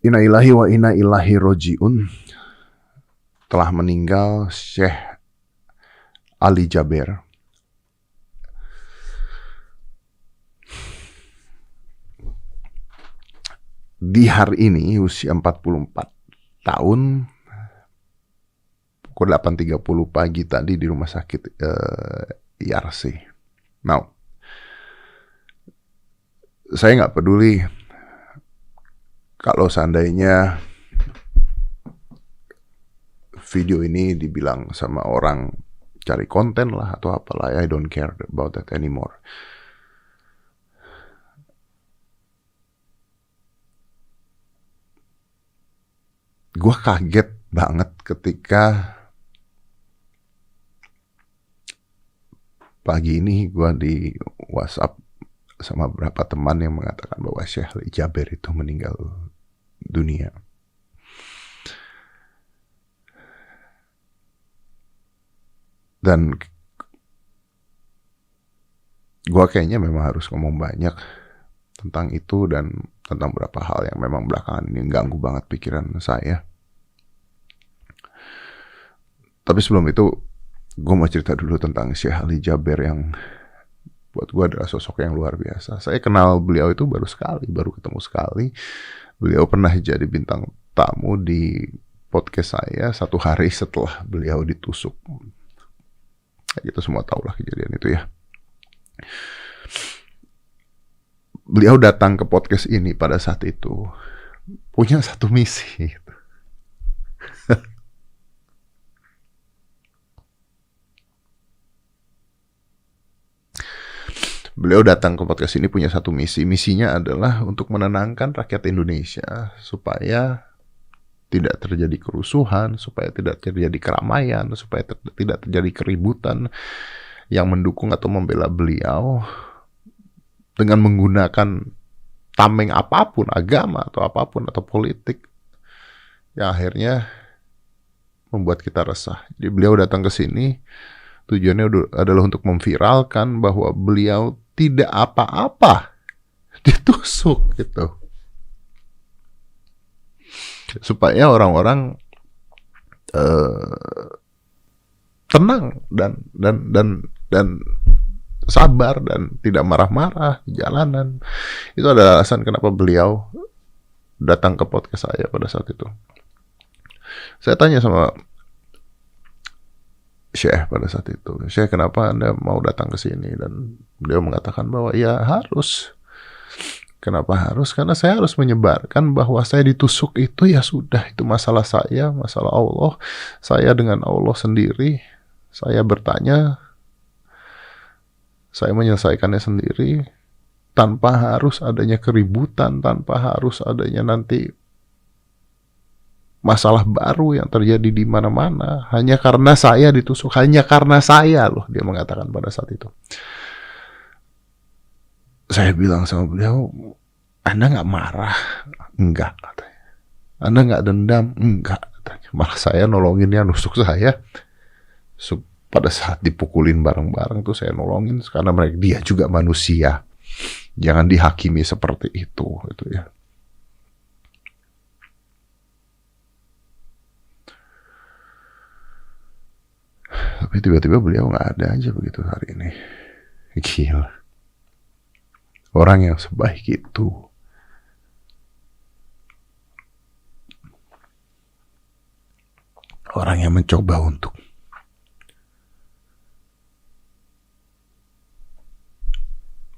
Inna ilahi wa inna ilahi roji'un. Telah meninggal Syekh Ali Jaber. Di hari ini usia 44 tahun, pukul 8.30 pagi tadi di rumah sakit IRC. Now, saya nggak peduli kalau seandainya video ini dibilang sama orang cari konten lah atau apalah. I don't care about that anymore. Gue kaget banget ketika pagi ini gue di WhatsApp sama beberapa teman yang mengatakan bahwa Syekh Ali Jaber itu meninggal dunia. Dan gue kayaknya memang harus ngomong banyak tentang itu dan tentang beberapa hal yang memang belakangan ini ganggu banget pikiran saya. Tapi sebelum itu, gue mau cerita dulu tentang Syekh Ali Jaber yang buat gue adalah sosok yang luar biasa. Saya kenal beliau itu baru ketemu sekali. Beliau pernah jadi bintang tamu di podcast saya 1 hari setelah beliau ditusuk. Kita semua tahu lah kejadian itu ya. Beliau datang ke podcast ini pada saat itu punya satu misi. Beliau datang ke podcast ini punya satu misi. Misinya adalah untuk menenangkan rakyat Indonesia supaya tidak terjadi kerusuhan, supaya tidak terjadi keramaian, supaya tidak terjadi keributan yang mendukung atau membela beliau dengan menggunakan tameng apapun, agama atau apapun atau politik yang akhirnya membuat kita resah. Jadi beliau datang ke sini tujuannya adalah untuk memviralkan bahwa beliau tidak apa-apa ditusuk gitu. Supaya orang-orang tenang dan sabar dan tidak marah-marah di jalanan. Itu adalah alasan kenapa beliau datang ke podcast saya pada saat itu. Saya tanya sama Syekh pada saat itu, Syekh, kenapa Anda mau datang ke sini? Dan beliau mengatakan bahwa ya harus. Kenapa harus? Karena saya harus menyebarkan bahwa saya ditusuk itu ya sudah, itu masalah saya, masalah Allah. Saya dengan Allah sendiri. Saya bertanya, saya menyelesaikannya sendiri tanpa harus adanya keributan, tanpa harus adanya nanti masalah baru yang terjadi di mana-mana hanya karena saya ditusuk, hanya karena saya loh, dia mengatakan pada saat itu. Saya bilang sama beliau, Anda nggak marah? Enggak, katanya. Anda nggak dendam? Enggak, katanya. Malah saya nolongin dia nusuk saya. Pada saat dipukulin bareng-bareng tuh saya nolongin karena dia juga manusia. Jangan dihakimi seperti itu ya. Tapi tiba-tiba beliau nggak ada aja begitu hari ini. Gila. Orang yang sebaik itu. Orang yang mencoba untuk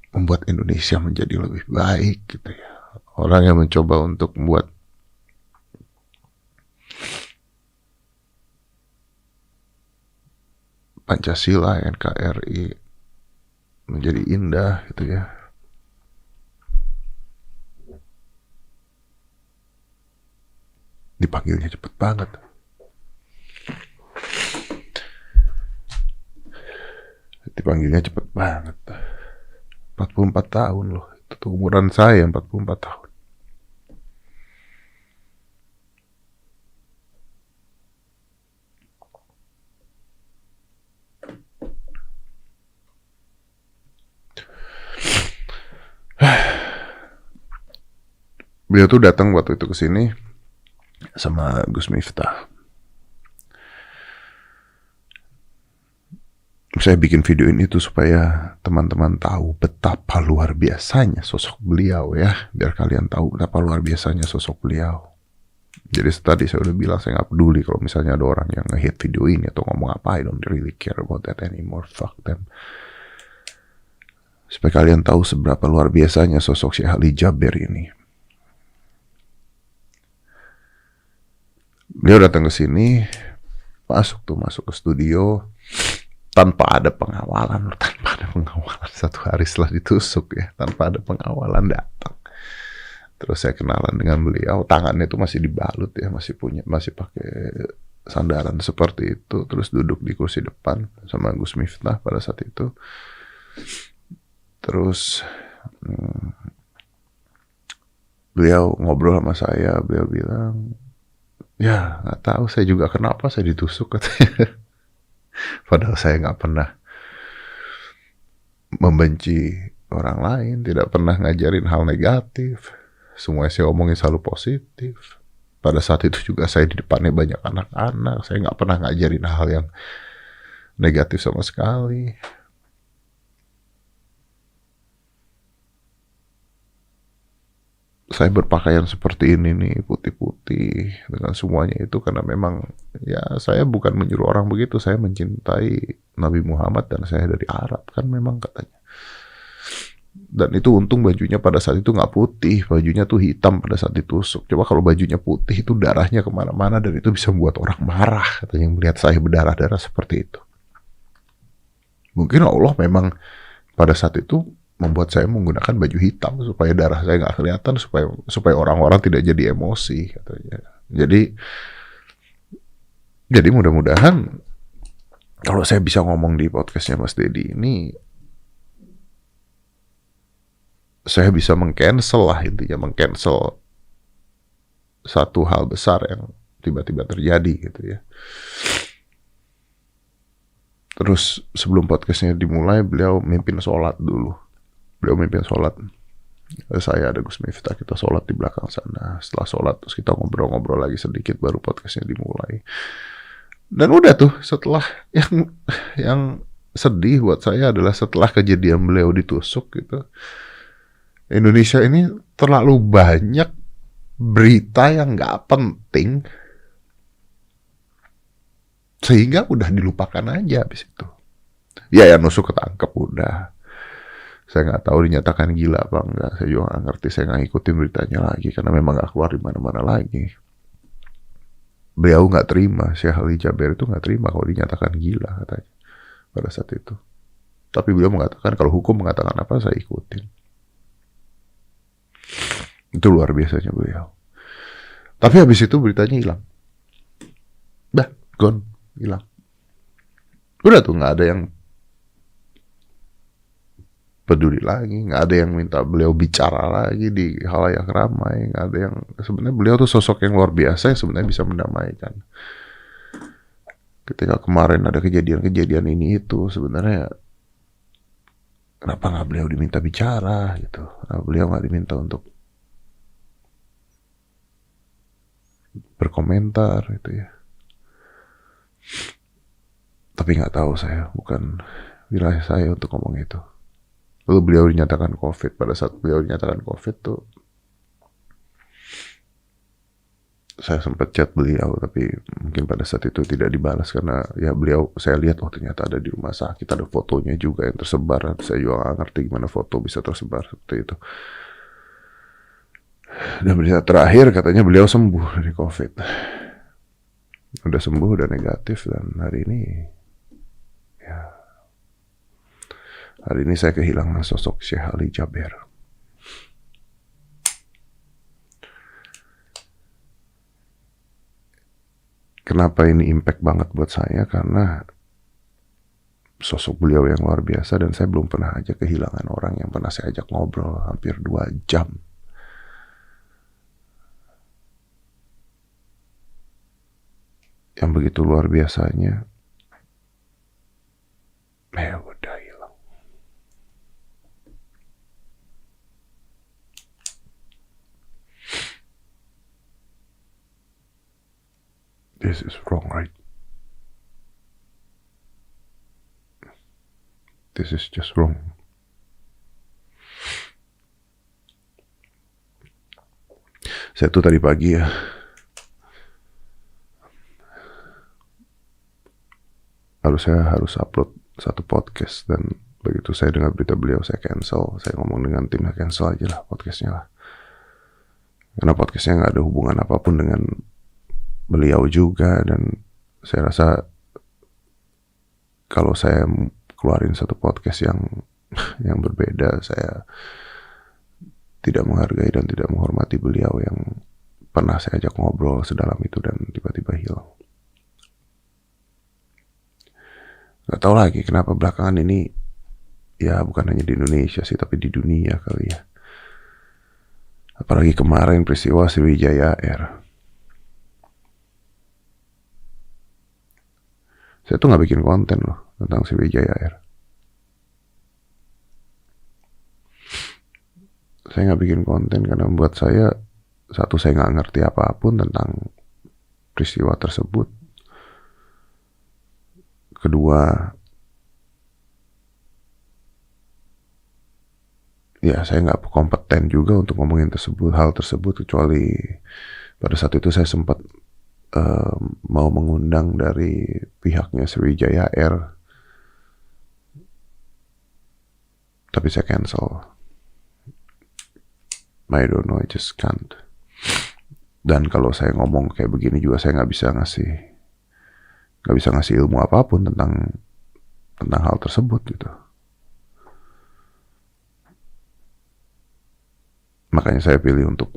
membuat Indonesia menjadi lebih baik gitu ya. Orang yang mencoba untuk membuat Pancasila, NKRI menjadi indah gitu ya. Dipanggilnya cepet banget. Dipanggilnya cepet banget. 44 tahun loh. Itu umuran saya 44 tahun. Beliau tuh datang waktu itu ke sini sama Gus Miftah. Saya bikin video ini tuh supaya teman-teman tahu betapa luar biasanya sosok beliau ya. Biar kalian tahu betapa luar biasanya sosok beliau. Jadi tadi saya udah bilang saya nggak peduli kalau misalnya ada orang yang nge-hit video ini atau ngomong apa, I don't really care about that anymore, fuck them. Supaya kalian tahu seberapa luar biasanya sosok Syekh Ali Jaber ini. Beliau datang ke sini, masuk ke studio tanpa ada pengawalan. Satu hari setelah ditusuk ya, tanpa ada pengawalan datang. Terus saya kenalan dengan beliau, tangannya itu masih dibalut ya, masih pakai sandaran seperti itu. Terus duduk di kursi depan sama Gus Miftah pada saat itu. Terus beliau ngobrol sama saya, beliau bilang, ya nggak tahu saya juga kenapa saya ditusuk katanya. Padahal saya nggak pernah membenci orang lain, tidak pernah ngajarin hal negatif. Semua saya omongin selalu positif. Pada saat itu juga saya di depannya banyak anak-anak. Saya nggak pernah ngajarin hal yang negatif sama sekali. Saya berpakaian seperti ini nih, putih-putih dengan semuanya itu karena memang ya saya bukan menyuruh orang begitu. Saya mencintai Nabi Muhammad dan saya dari Arab kan memang katanya. Dan itu untung bajunya pada saat itu nggak putih, bajunya tuh hitam pada saat ditusuk. Coba kalau bajunya putih itu darahnya kemana-mana dan itu bisa membuat orang marah katanya melihat saya berdarah-darah seperti itu. Mungkin Allah memang pada saat itu membuat saya menggunakan baju hitam supaya darah saya nggak kelihatan, supaya orang-orang tidak jadi emosi katanya. Jadi mudah-mudahan kalau saya bisa ngomong di podcastnya Mas Dedi ini, saya bisa meng-cancel lah, intinya meng-cancel satu hal besar yang tiba-tiba terjadi gitu ya. Terus sebelum podcastnya dimulai, beliau mimpin sholat dulu. Beliau mimpin sholat. Saya ada Gus Miftah, kita sholat di belakang sana. Setelah sholat terus kita ngobrol-ngobrol lagi sedikit, baru podcastnya dimulai. Dan udah tuh, setelah yang sedih buat saya adalah setelah kejadian beliau ditusuk gitu, Indonesia ini terlalu banyak berita yang nggak penting sehingga udah dilupakan aja habis itu. Ya yang nusuk ketangkep udah. Saya nggak tahu dinyatakan gila apa enggak. Saya juga nggak ngerti. Saya nggak ngikutin beritanya lagi karena memang nggak keluar di mana-mana lagi. Beliau nggak terima, Syekh Ali Jaber itu nggak terima kalau dinyatakan gila katanya pada saat itu. Tapi beliau mengatakan kalau hukum mengatakan apa saya ikutin. Itu luar biasanya beliau. Tapi habis itu beritanya hilang. Dah, gone, hilang. Udah tuh nggak ada yang peduli lagi, nggak ada yang minta beliau bicara lagi di halayak ramai, nggak ada yang, sebenarnya beliau tuh sosok yang luar biasa yang sebenarnya bisa mendamaikan. Ketika kemarin ada kejadian-kejadian ini itu, sebenarnya kenapa nggak beliau diminta bicara gitu? Kenapa beliau nggak diminta untuk berkomentar gitu ya? Tapi nggak tahu, saya bukan wilayah saya untuk ngomong itu. Lalu beliau dinyatakan COVID. Pada saat beliau dinyatakan COVID tuh, saya sempat chat beliau, tapi mungkin pada saat itu tidak dibalas karena ya beliau, saya lihat ternyata ada di rumah sakit, ada fotonya juga yang tersebar. Saya juga nggak ngerti gimana foto bisa tersebar seperti itu. Dan berita terakhir katanya beliau sembuh dari COVID. Udah sembuh, udah negatif, dan hari ini saya kehilangan sosok Syekh Ali Jaber. Kenapa ini impact banget buat saya? Karena sosok beliau yang luar biasa dan saya belum pernah aja kehilangan orang yang pernah saya ajak ngobrol hampir 2 jam. Yang begitu luar biasanya. Udah hilang. This is wrong, right? This is just wrong. Saya tuh tadi pagi ya, saya harus upload satu podcast, dan begitu saya dengar berita beliau, saya cancel. Saya ngomong dengan tim, cancel aja lah podcastnya lah. Karena podcastnya nggak ada hubungan apapun dengan beliau juga, dan saya rasa kalau saya keluarin satu podcast yang berbeda, saya tidak menghargai dan tidak menghormati beliau yang pernah saya ajak ngobrol sedalam itu dan tiba-tiba hilang. Gak tahu lagi kenapa belakangan ini, ya bukan hanya di Indonesia sih, tapi di dunia kali ya. Apalagi kemarin peristiwa Sriwijaya Air. Saya tuh gak bikin konten loh tentang Sriwijaya Air. Saya gak bikin konten karena membuat saya, satu, saya gak ngerti apapun tentang peristiwa tersebut. Kedua, ya saya nggak kompeten juga untuk ngomongin hal tersebut, kecuali pada saat itu saya sempat mau mengundang dari pihaknya Sriwijaya Air, tapi saya cancel. I don't know, I just can't. Dan kalau saya ngomong kayak begini juga, saya nggak bisa ngasih ilmu apapun tentang hal tersebut gitu. Makanya saya pilih untuk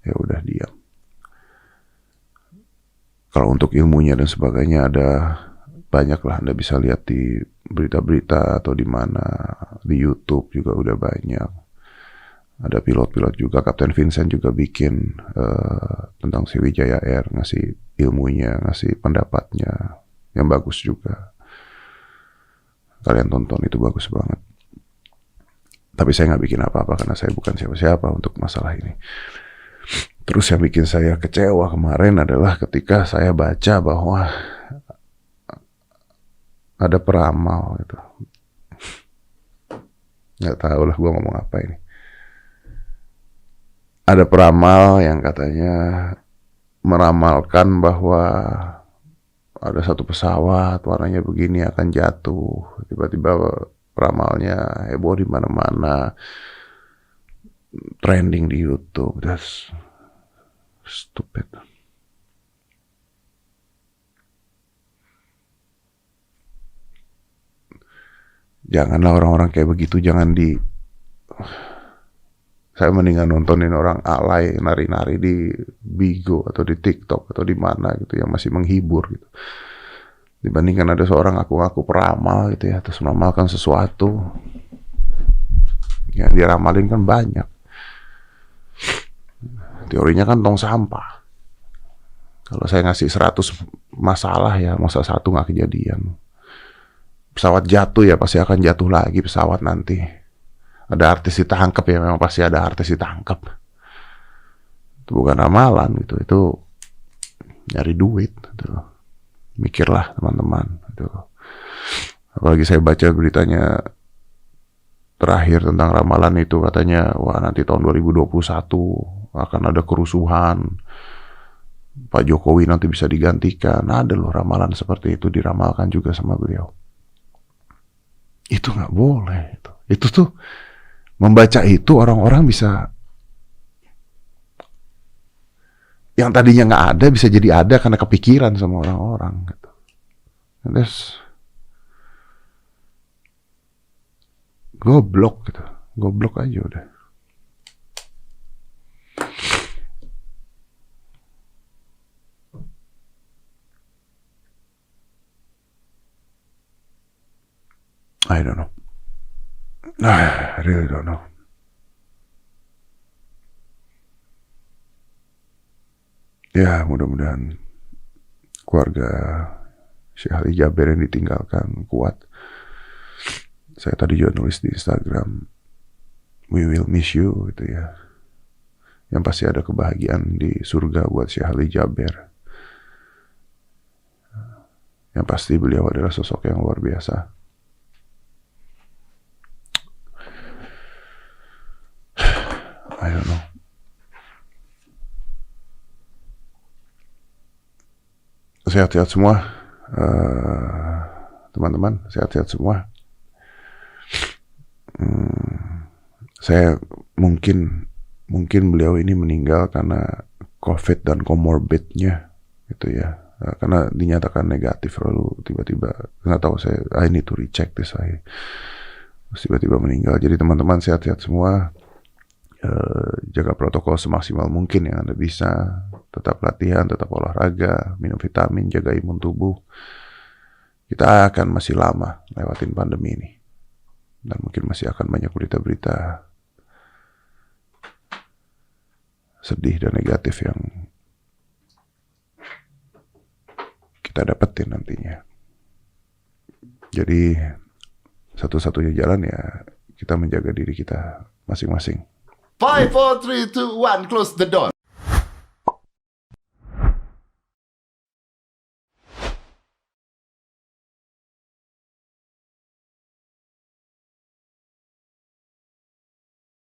ya udah diam. Kalau untuk ilmunya dan sebagainya ada banyak lah, Anda bisa lihat di berita-berita atau di mana, di YouTube juga udah banyak. Ada pilot-pilot juga, Kapten Vincent juga bikin tentang Sriwijaya Air, ngasih ilmunya, ngasih pendapatnya yang bagus juga. Kalian tonton, itu bagus banget. Tapi saya nggak bikin apa-apa karena saya bukan siapa-siapa untuk masalah ini. Terus yang bikin saya kecewa kemarin adalah ketika saya baca bahwa ada peramal gitu. Nggak tahu lah gue ngomong apa ini. Ada peramal yang katanya meramalkan bahwa ada satu pesawat warnanya begini akan jatuh. Tiba-tiba peramalnya heboh di mana-mana, trending di YouTube. That's stupid. Janganlah orang-orang kayak begitu, saya mendingan nontonin orang alay nari-nari di Bigo atau di TikTok atau di mana gitu yang masih menghibur gitu, dibandingkan ada seorang ngaku-ngaku peramal gitu ya, terus meramalkan sesuatu yang diramalin kan banyak. Teorinya kan tong sampah. Kalau saya ngasih 100 masalah ya, masa satu nggak kejadian. Pesawat jatuh ya pasti akan jatuh lagi pesawat nanti. Ada artis ditangkap ya, memang pasti ada artis ditangkap. Itu bukan ramalan gitu, itu nyari duit gitu. Mikirlah teman-teman gitu. Apalagi saya baca beritanya terakhir tentang ramalan itu, katanya wah nanti tahun 2021 akan ada kerusuhan, Pak Jokowi nanti bisa digantikan. Ada loh ramalan seperti itu diramalkan juga sama beliau. Itu nggak boleh. Itu tuh membaca itu orang-orang bisa, yang tadinya nggak ada bisa jadi ada karena kepikiran sama orang-orang gitu. Terus goblok gitu, goblok aja udah. I don't know. I really don't know. Ya mudah-mudahan keluarga Syekh Ali Jaber yang ditinggalkan kuat. Saya tadi juga nulis di Instagram, we will miss you gitu ya. Yang pasti ada kebahagiaan di surga buat Syekh Ali Jaber. Yang pasti beliau adalah sosok yang luar biasa. I don't know. Sehat-sehat semua, teman-teman. Sehat-sehat semua. Saya mungkin beliau ini meninggal karena COVID dan comorbidnya, gitu ya. Karena dinyatakan negatif lalu tiba-tiba nggak tahu, saya I need to recheck this, terus tiba-tiba meninggal. Jadi teman-teman sehat-sehat semua, jaga protokol semaksimal mungkin yang Anda bisa, tetap latihan, tetap olahraga, minum vitamin, jaga imun tubuh. Kita akan masih lama lewatin pandemi ini, dan mungkin masih akan banyak berita-berita sedih dan negatif yang kita dapetin nantinya. Jadi satu-satunya jalan ya kita menjaga diri kita masing-masing. 5, 4, 3, 2, 1, close the door.